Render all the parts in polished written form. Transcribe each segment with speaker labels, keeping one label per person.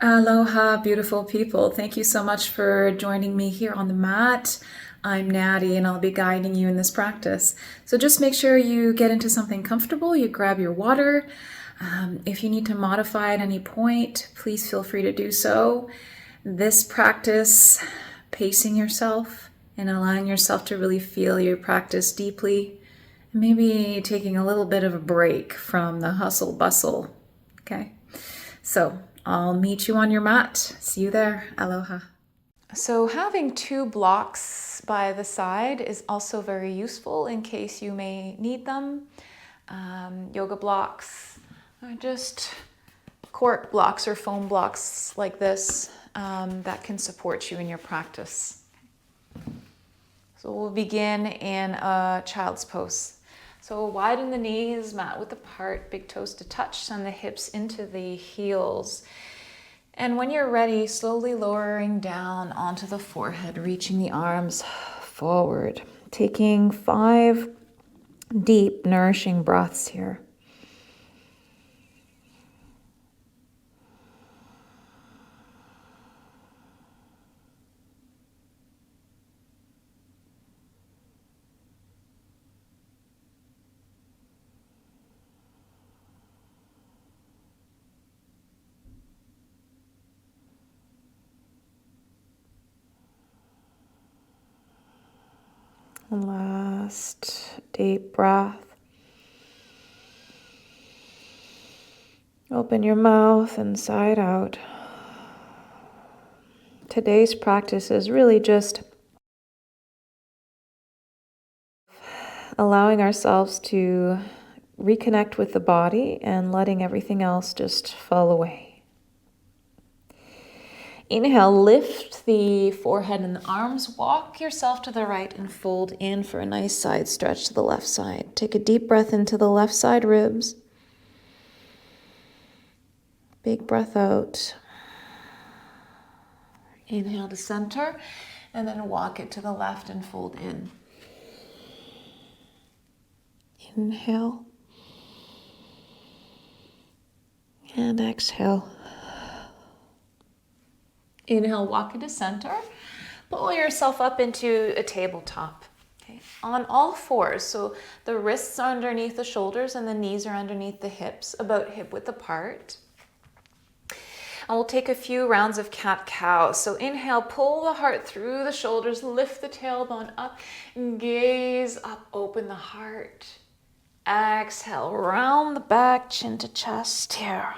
Speaker 1: Aloha, beautiful people. Thank you so much for joining me here on the mat. I'm Nathie and I'll be guiding you in this practice. So just make sure you get into something comfortable, you grab your water. If you need to modify at any point, please feel free to do so. This practice, pacing yourself and allowing yourself to really feel your practice deeply, maybe taking a little bit of a break from the hustle bustle. Okay, so I'll meet you on your mat. See you there. Aloha. So having two blocks by the side is also very useful in case you may need them. Yoga blocks are just cork blocks or foam blocks like this that can support you in your practice. So we'll begin in a child's pose. So widen the knees, mat width apart, big toes to touch, send the hips into the heels. And when you're ready, slowly lowering down onto the forehead, reaching the arms forward, taking 5 deep, nourishing breaths here. Last deep breath. Open your mouth and sigh it out. Today's practice is really just allowing ourselves to reconnect with the body and letting everything else just fall away. Inhale, lift the forehead and the arms. Walk yourself to the right and fold in for a nice side stretch to the left side. Take a deep breath into the left side ribs. Big breath out. Inhale to center and then walk it to the left and fold in. Inhale. And exhale. Inhale, walk into center. Pull yourself up into a tabletop. Okay. On all fours, so the wrists are underneath the shoulders and the knees are underneath the hips, about hip width apart. And we'll take a few rounds of cat-cow. So inhale, pull the heart through the shoulders, lift the tailbone up, gaze up, open the heart. Exhale, round the back, chin to chest here.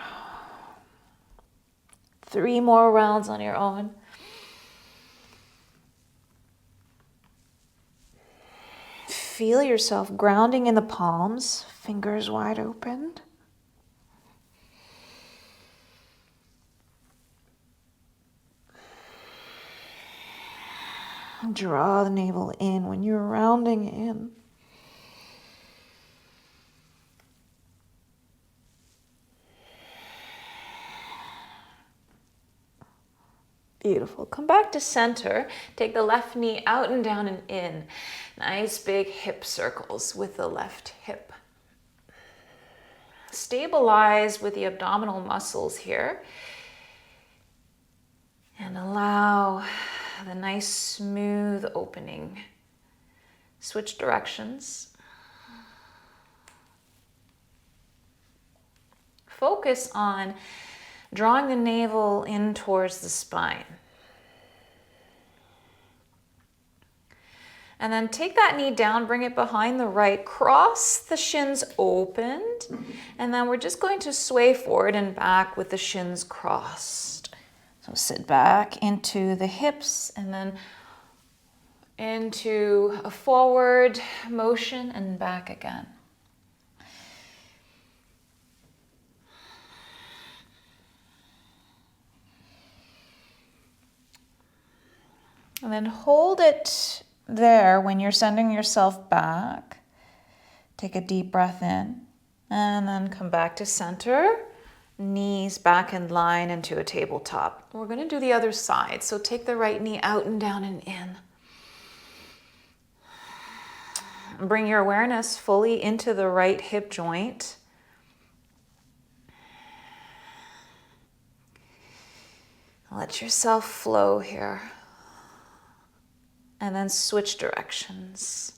Speaker 1: 3 more rounds on your own. Feel yourself grounding in the palms, fingers wide open. Draw the navel in when you're rounding in. Beautiful. Come back to center. Take the left knee out and down and in. Nice big hip circles with the left hip. Stabilize with the abdominal muscles here. And allow the nice smooth opening. Switch directions. Focus on drawing the navel in towards the spine. And then take that knee down, bring it behind the right, cross the shins opened, and then we're just going to sway forward and back with the shins crossed. So sit back into the hips and then into a forward motion and back again. And then hold it there when you're sending yourself back. Take a deep breath in and then come back to center. Knees back in line into a tabletop. We're going to do the other side. So take the right knee out and down and in. Bring your awareness fully into the right hip joint. Let yourself flow here. And then switch directions.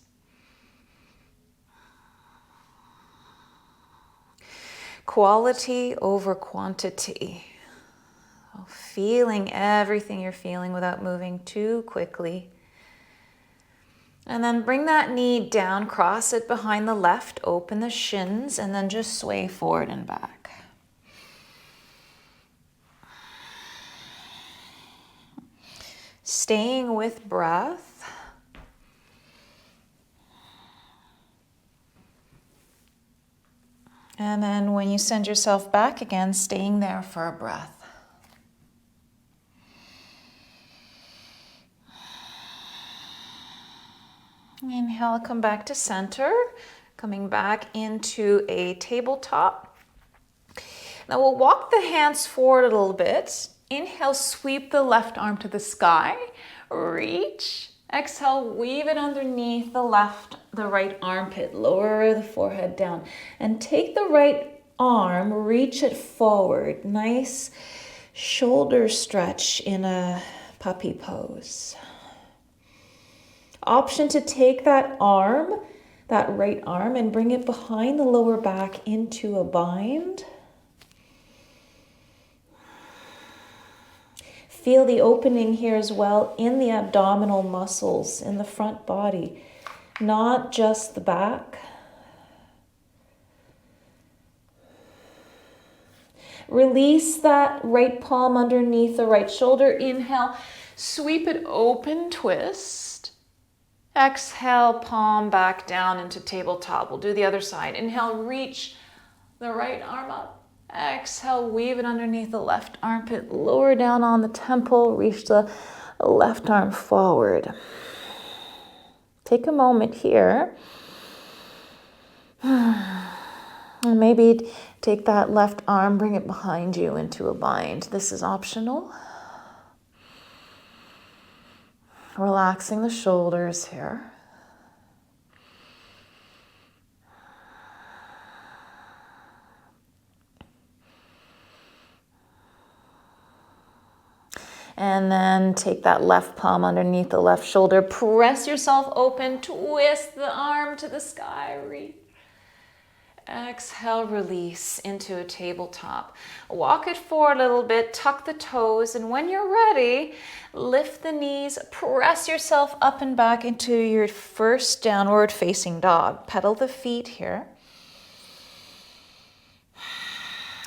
Speaker 1: Quality over quantity. Feeling everything you're feeling without moving too quickly. And then bring that knee down, cross it behind the left, open the shins, and then just sway forward and back. Staying with breath. And then when you send yourself back again, staying there for a breath. Inhale, come back to center, coming back into a tabletop. Now we'll walk the hands forward a little bit. Inhale, sweep the left arm to the sky, reach. Exhale, weave it underneath the right armpit, lower the forehead down. And take the right arm, reach it forward. Nice shoulder stretch in a puppy pose. Option to take that arm, that right arm, and bring it behind the lower back into a bind. Feel the opening here as well in the abdominal muscles in the front body, not just the back. Release that right palm underneath the right shoulder. Inhale, sweep it open, twist. Exhale, palm back down into tabletop. We'll do the other side. Inhale, reach the right arm up. Exhale, weave it underneath the left armpit. Lower down on the temple. Reach the left arm forward. Take a moment here. Maybe take that left arm, bring it behind you into a bind. This is optional. Relaxing the shoulders here. And then take that left palm underneath the left shoulder. Press yourself open. Twist the arm to the sky. Reach. Exhale, release into a tabletop. Walk it forward a little bit, tuck the toes, and when you're ready, lift the knees, press yourself up and back into your first downward facing dog. Pedal the feet here.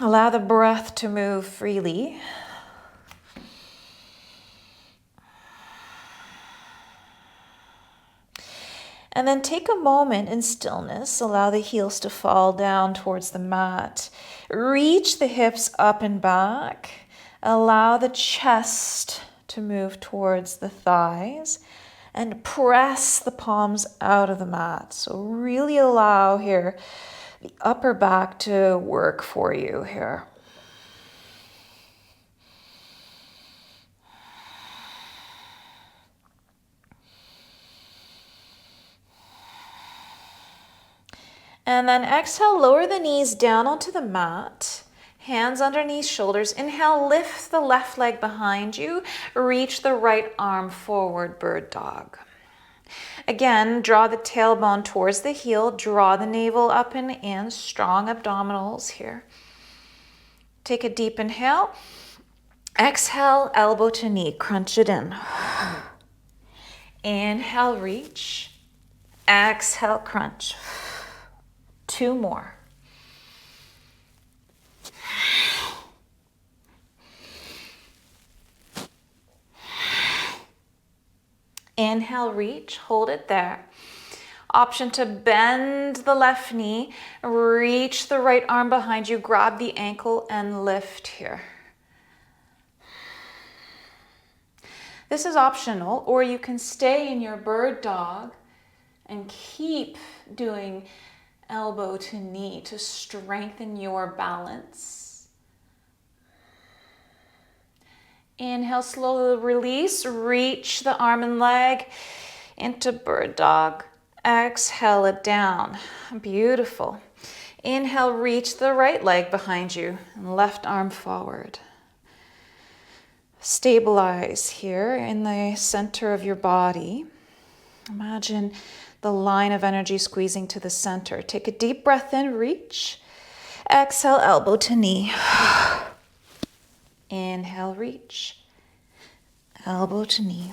Speaker 1: Allow the breath to move freely. And then take a moment in stillness. Allow the heels to fall down towards the mat. Reach the hips up and back. Allow the chest to move towards the thighs. And press the palms out of the mat. So really allow here the upper back to work for you here. And then exhale, lower the knees down onto the mat. Hands underneath shoulders. Inhale, lift the left leg behind you. Reach the right arm forward, bird dog. Again, draw the tailbone towards the heel. Draw the navel up and in. Strong abdominals here. Take a deep inhale. Exhale, elbow to knee. Crunch it in. Inhale, reach. Exhale, crunch. 2 more. Inhale, reach, hold it there. Option to bend the left knee, reach the right arm behind you, grab the ankle and lift here. This is optional, or you can stay in your bird dog and keep doing elbow to knee to strengthen your balance. Inhale, slowly release, reach the arm and leg into bird dog. Exhale it down. Beautiful. Inhale, reach the right leg behind you and left arm forward.
Speaker 2: Stabilize here in the center of your body. Imagine the line of energy squeezing to the center. Take a deep breath in, reach. Exhale, elbow to knee. Inhale, reach. Elbow to knee.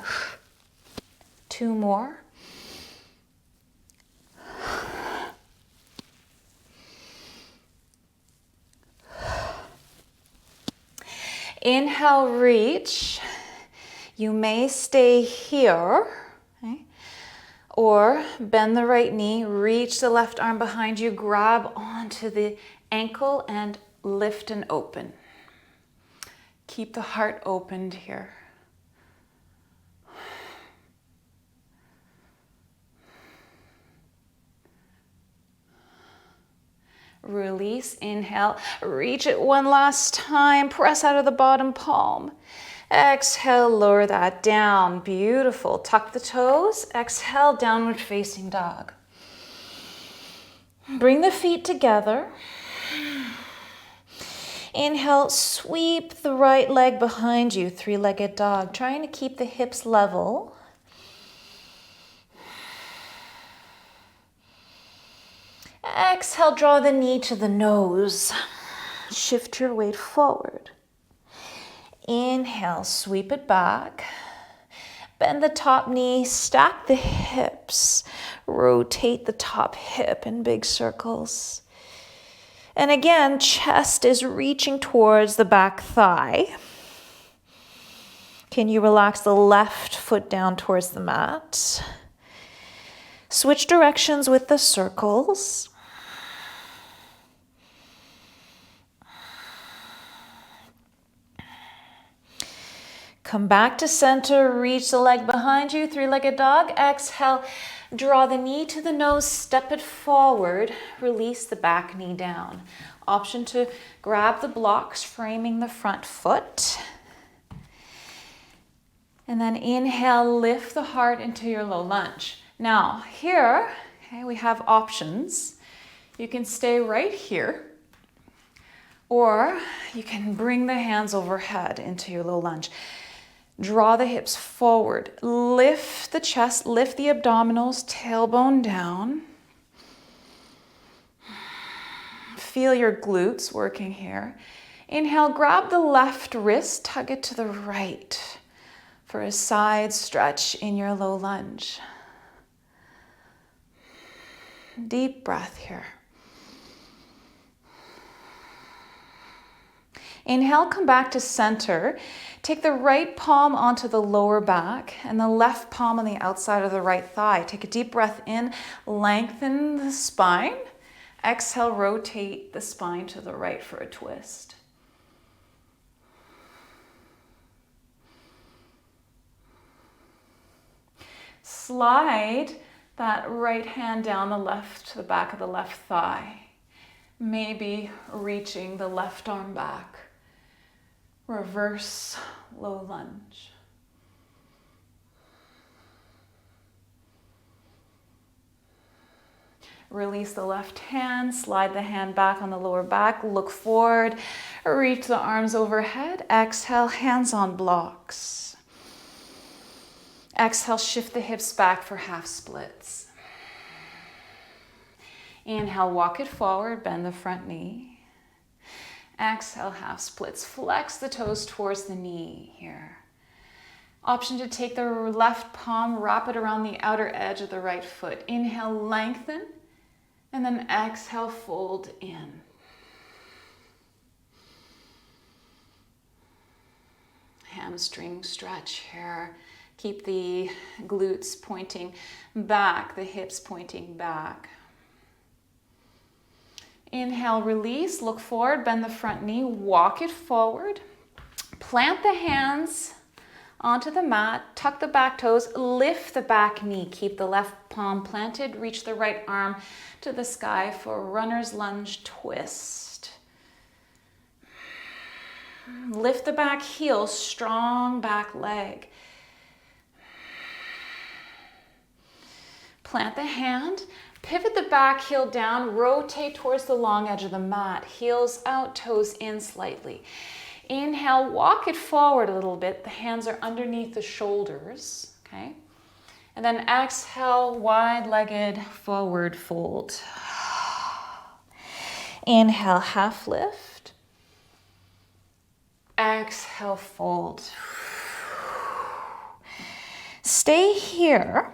Speaker 2: 2 more. Inhale, reach. You may stay here, okay? Or bend the right knee, reach the left arm behind you, grab onto the ankle and lift and open. Keep the heart opened here. Release, inhale, reach it one last time, press out of the bottom palm. Exhale, lower that down, beautiful. Tuck the toes, exhale, downward facing dog. Bring the feet together. Inhale, sweep the right leg behind you, 3-legged dog, trying to keep the hips level. Exhale, draw the knee to the nose. Shift your weight forward. Inhale, sweep it back. Bend the top knee, stack the hips. Rotate the top hip in big circles. And again, chest is reaching towards the back thigh. Can you relax the left foot down towards the mat? Switch directions with the circles. Come back to center, reach the leg behind you, 3-legged dog. Exhale, draw the knee to the nose, step it forward, release the back knee down. Option to grab the blocks framing the front foot. And then inhale, lift the heart into your low lunge. Now here, okay, we have options. You can stay right here, or you can bring the hands overhead into your low lunge. Draw the hips forward, lift the chest, lift the abdominals, tailbone down. Feel your glutes working here. Inhale, grab the left wrist, tug it to the right for a side stretch in your low lunge. Deep breath here. Inhale, come back to center. Take the right palm onto the lower back and the left palm on the outside of the right thigh. Take a deep breath in, lengthen the spine. Exhale, rotate the spine to the right for a twist. Slide that right hand down the left to the back of the left thigh. Maybe reaching the left arm back. Reverse low lunge. Release the left hand, slide the hand back on the lower back, look forward, reach the arms overhead. Exhale, hands on blocks. Exhale, shift the hips back for half splits. Inhale, walk it forward, bend the front knee. Exhale, half splits. Flex the toes towards the knee here. Option to take the left palm, wrap it around the outer edge of the right foot. Inhale, lengthen, and then exhale, fold in. Hamstring stretch here. Keep the glutes pointing back, the hips pointing back. Inhale, release, look forward, bend the front knee, walk it forward. Plant the hands onto the mat, tuck the back toes, lift the back knee. Keep the left palm planted, reach the right arm to the sky for runner's lunge twist. Lift the back heel, strong back leg. Plant the hand. Pivot the back heel down, rotate towards the long edge of the mat. Heels out, toes in slightly. Inhale, walk it forward a little bit. The hands are underneath the shoulders, okay? And then exhale, wide-legged forward fold. Inhale, half lift. Exhale, fold. Stay here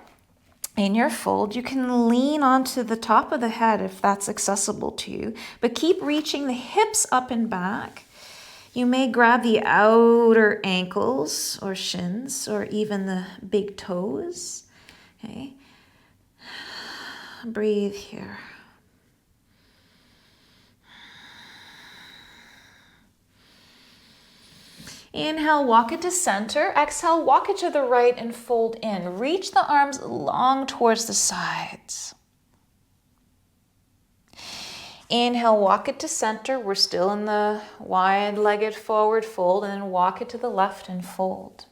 Speaker 2: in your fold. You can lean onto the top of the head if that's accessible to you, but keep reaching the hips up and back. You may grab the outer ankles or shins or even the big toes. Okay. Breathe here. Inhale, walk it to center. Exhale, walk it to the right and fold in. Reach the arms long towards the sides. Inhale, walk it to center. We're still in the wide-legged forward fold, and then walk it to the left and fold.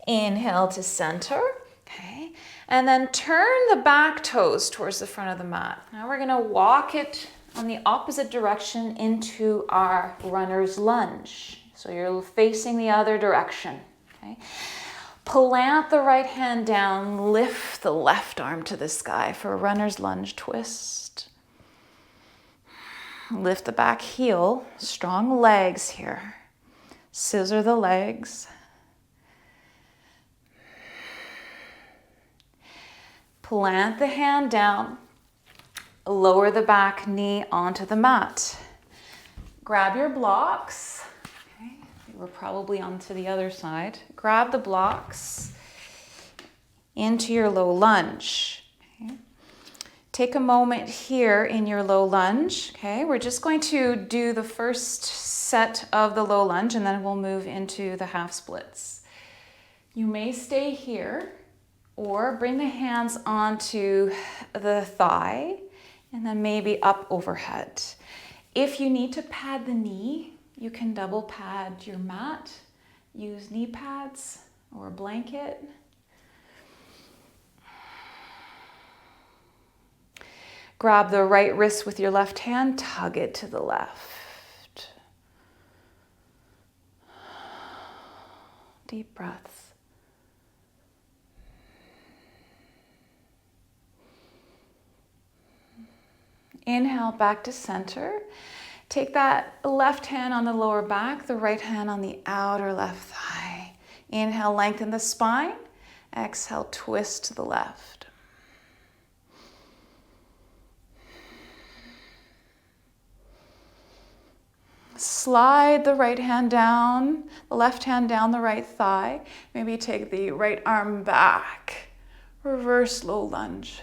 Speaker 2: Inhale to center. Okay. And then turn the back toes towards the front of the mat. Now we're going to walk it on the opposite direction into our runner's lunge. So you're facing the other direction. Okay. Plant the right hand down, lift the left arm to the sky for a runner's lunge twist. Lift the back heel, strong legs here. Scissor the legs. Plant the hand down, lower the back knee onto the mat. Grab your blocks. Okay. We're probably onto the other side. Grab the blocks into your low lunge. Okay. Take a moment here in your low lunge. Okay. We're just going to do the first set of the low lunge and then we'll move into the half splits. You may stay here or bring the hands onto the thigh and then maybe up overhead. If you need to pad the knee, you can double pad your mat. Use knee pads or a blanket. Grab the right wrist with your left hand, tug it to the left. Deep breaths. Inhale back to center. Take that left hand on the lower back, the right hand on the outer left thigh. Inhale, lengthen the spine. Exhale, twist to the left. Slide the right hand down, the left hand down the right thigh. Maybe take the right arm back. Reverse low lunge.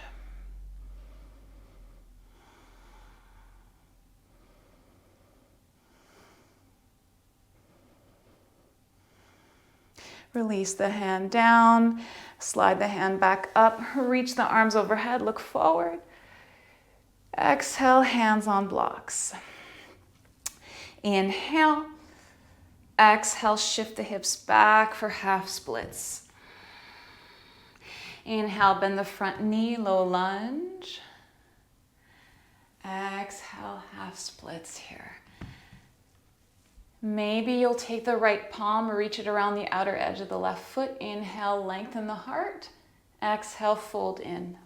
Speaker 2: Release the hand down, slide the hand back up, reach the arms overhead, look forward. Exhale, hands on blocks. Inhale, exhale, shift the hips back for half splits. Inhale, bend the front knee, low lunge. Exhale, half splits here. Maybe you'll take the right palm, reach it around the outer edge of the left foot. Inhale, lengthen the heart. Exhale, fold in.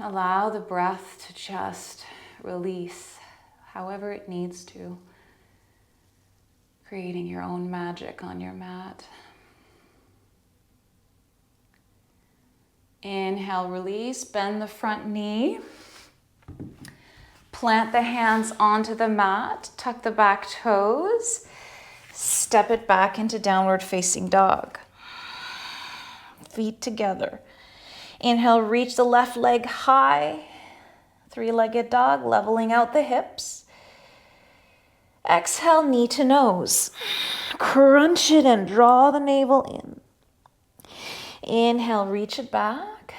Speaker 2: Allow the breath to just release however it needs to, creating your own magic on your mat. Inhale, release, bend the front knee. Plant the hands onto the mat, tuck the back toes, step it back into downward facing dog. Feet together. Inhale, reach the left leg high, three-legged dog, leveling out the hips. Exhale, knee to nose. Crunch it and draw the navel in. Inhale, reach it back.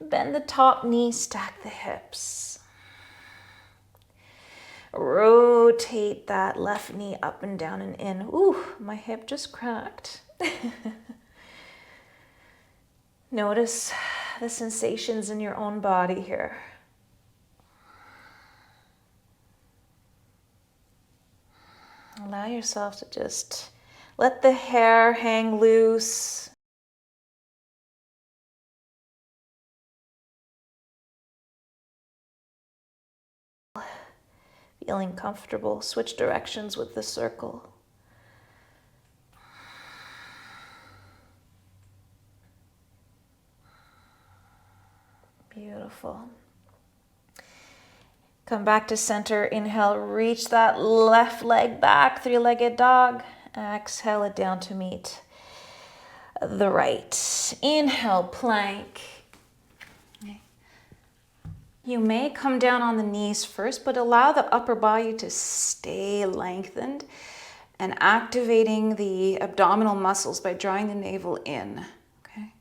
Speaker 2: Bend the top knee, stack the hips. Rotate that left knee up and down and in. Ooh, my hip just cracked. Notice the sensations in your own body here. Allow yourself to just let the hair hang loose. Feeling comfortable, switch directions with the circle. Beautiful. Come back to center. Inhale, reach that left leg back, three-legged dog. Exhale it down to meet the right. Inhale, plank. You may come down on the knees first, but allow the upper body to stay lengthened and activating the abdominal muscles by drawing the navel in. Okay.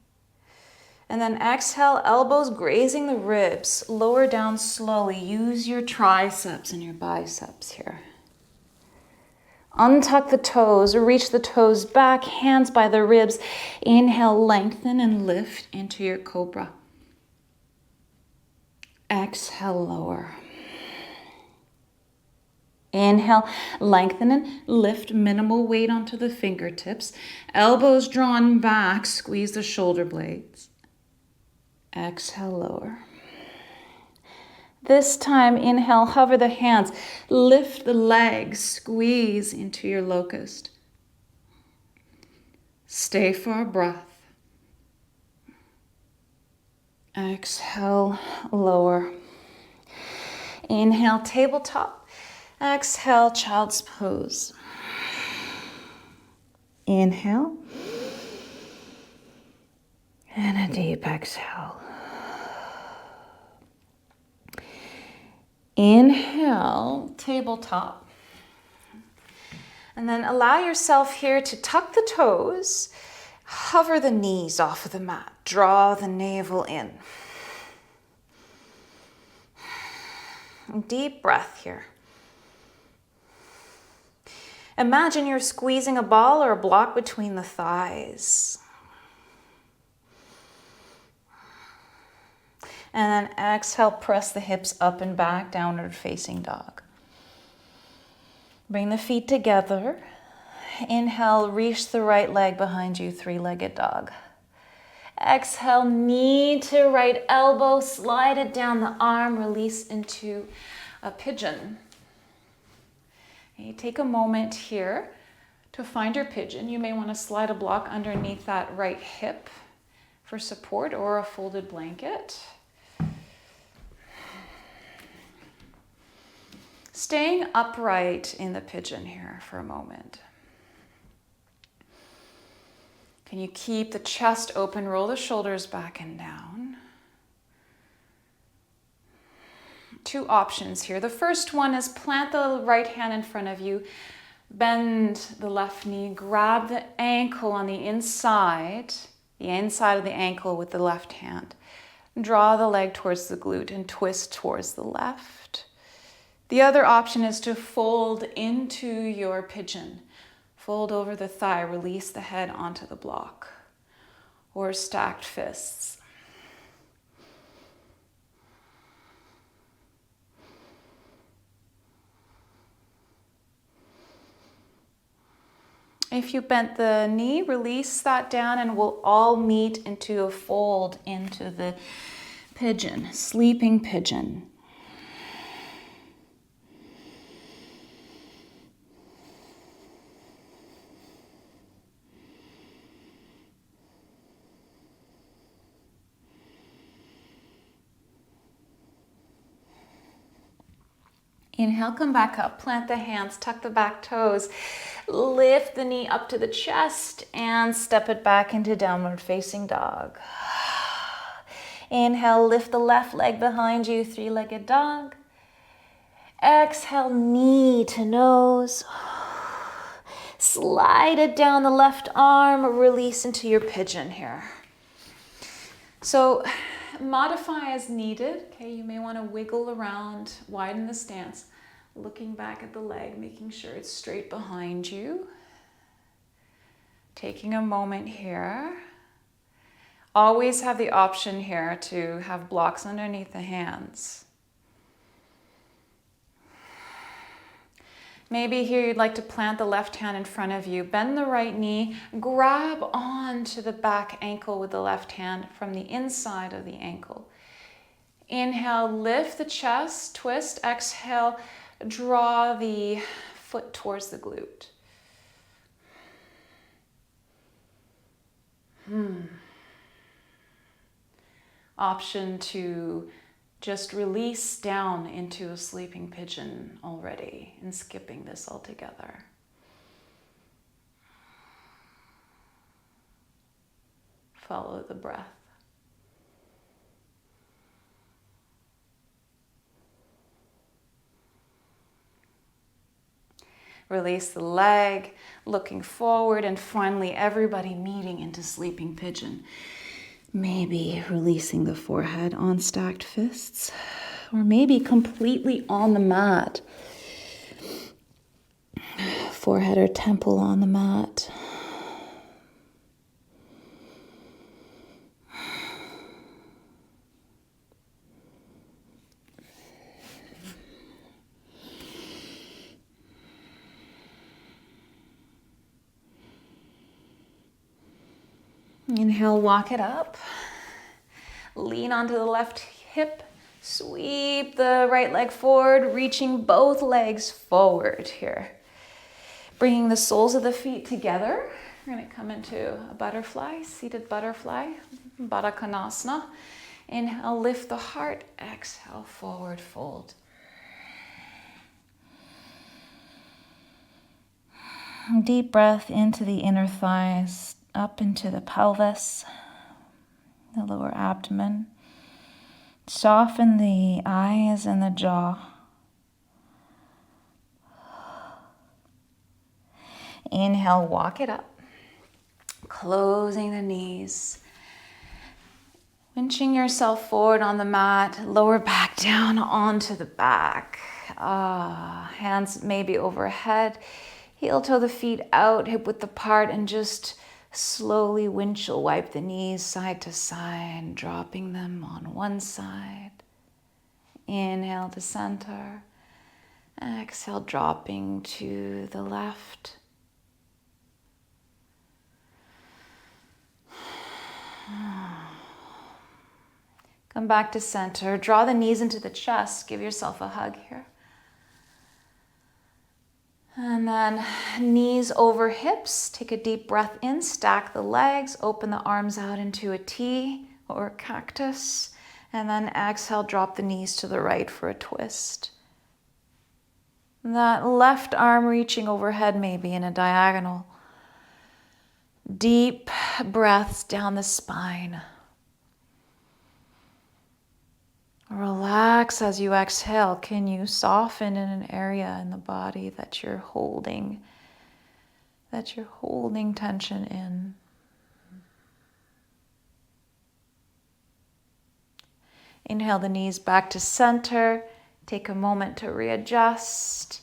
Speaker 2: And then exhale, elbows grazing the ribs. Lower down slowly. Use your triceps and your biceps here. Untuck the toes, reach the toes back, hands by the ribs. Inhale, lengthen and lift into your cobra. Exhale, lower. Inhale, lengthen and lift, minimal weight onto the fingertips. Elbows drawn back, squeeze the shoulder blades. Exhale, lower. This time, inhale, hover the hands, lift the legs, squeeze into your locust. Stay for a breath. Exhale, lower. Inhale, tabletop. Exhale, child's pose. Inhale. And a deep exhale. Inhale, tabletop. And then allow yourself here to tuck the toes. Hover the knees off of the mat. Draw the navel in. Deep breath here. Imagine you're squeezing a ball or a block between the thighs. And then exhale, press the hips up and back, downward facing dog. Bring the feet together. Inhale, reach the right leg behind you, three-legged dog. Exhale, knee to right elbow, slide it down the arm, release into a pigeon. Okay, take a moment here to find your pigeon. You may want to slide a block underneath that right hip for support or a folded blanket. Staying upright in the pigeon here for a moment. Can you keep the chest open, roll the shoulders back and down? Two options here. The first one is plant the right hand in front of you, bend the left knee, grab the ankle on the inside of the ankle with the left hand. Draw the leg towards the glute and twist towards the left. The other option is to fold into your pigeon. Fold over the thigh, release the head onto the block, or stacked fists. If you bent the knee, release that down and we'll all meet into a fold into the pigeon, sleeping pigeon. Inhale, come back up, plant the hands, tuck the back toes, lift the knee up to the chest and step it back into downward facing dog. Inhale, lift the left leg behind you, three-legged dog. Exhale, knee to nose. Slide it down the left arm, release into your pigeon here. So modify as needed. Okay, you may want to wiggle around, widen the stance, looking back at the leg, making sure it's straight behind you. Taking a moment here. Always have the option here to have blocks underneath the hands. Maybe here you'd like to plant the left hand in front of you, bend the right knee, grab onto the back ankle with the left hand from the inside of the ankle. Inhale, lift the chest, twist. Exhale, draw the foot towards the glute. Option to just release down into a sleeping pigeon already and skipping this altogether. Follow the breath. Release the leg, looking forward, and finally everybody meeting into sleeping pigeon. Maybe releasing the forehead on stacked fists, or maybe completely on the mat. Forehead or temple on the mat. Inhale, walk it up. Lean onto the left hip. Sweep the right leg forward, reaching both legs forward here. Bringing the soles of the feet together. We're going to come into a butterfly, seated butterfly, Baddha Konasana. Inhale, lift the heart. Exhale, forward fold. Deep breath into the inner thighs, up into the pelvis, the lower abdomen. Soften the eyes and the jaw. Inhale, walk it up. Closing the knees. Winching yourself forward on the mat, lower back down onto the back. Hands maybe overhead. Heel toe the feet out, hip width apart, and just slowly windshield wipe the knees side to side, dropping them on one side. Inhale to center. Exhale, dropping to the left. Come back to center. Draw the knees into the chest. Give yourself a hug here. And then knees over hips. Take a deep breath in. Stack the legs. Open the arms out into a T or a cactus. And then exhale, drop the knees to the right for a twist. That left arm reaching overhead, maybe in a diagonal. Deep breaths down the spine. Relax as you exhale. Can you soften in an area in the body that you're holding tension in? Inhale the knees back to center. Take a moment to readjust.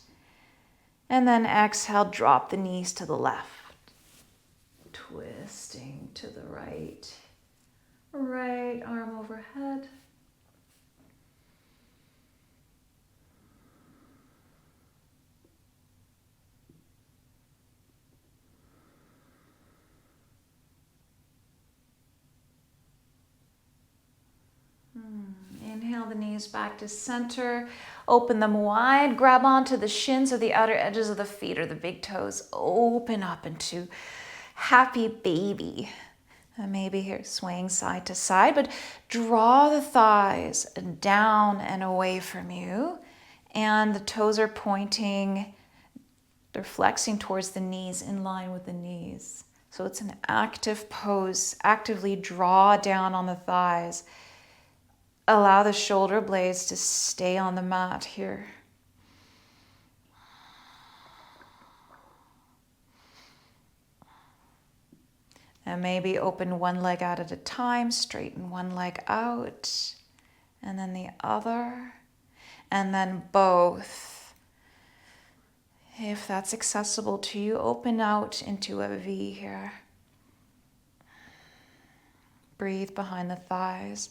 Speaker 2: And then exhale, drop the knees to the left. Twisting to the right. Right arm overhead. Inhale the knees back to center. Open them wide. Grab onto the shins or the outer edges of the feet or the big toes. Open up into happy baby. And maybe here swaying side to side, but draw the thighs down and away from you. And the toes are pointing, they're flexing towards the knees, in line with the knees. So it's an active pose. Actively draw down on the thighs. Allow the shoulder blades to stay on the mat here. And maybe open one leg out at a time, straighten one leg out, and then the other, and then both. If that's accessible to you, open out into a V here. Breathe behind the thighs.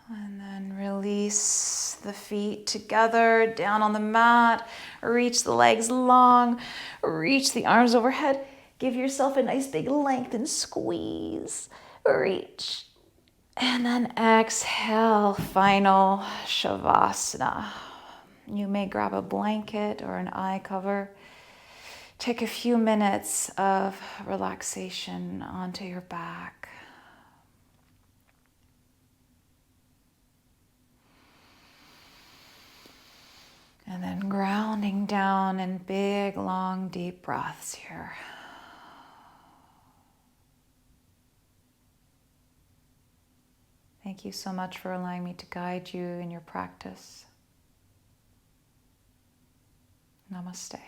Speaker 2: And then release the feet together down on the mat. Reach the legs long. Reach the arms overhead. Give yourself a nice big lengthen squeeze. Reach. And then exhale, final Savasana. You may grab a blanket or an eye cover. Take a few minutes of relaxation onto your back. And then grounding down in big, long, deep breaths here. Thank you so much for allowing me to guide you in your practice. Namaste.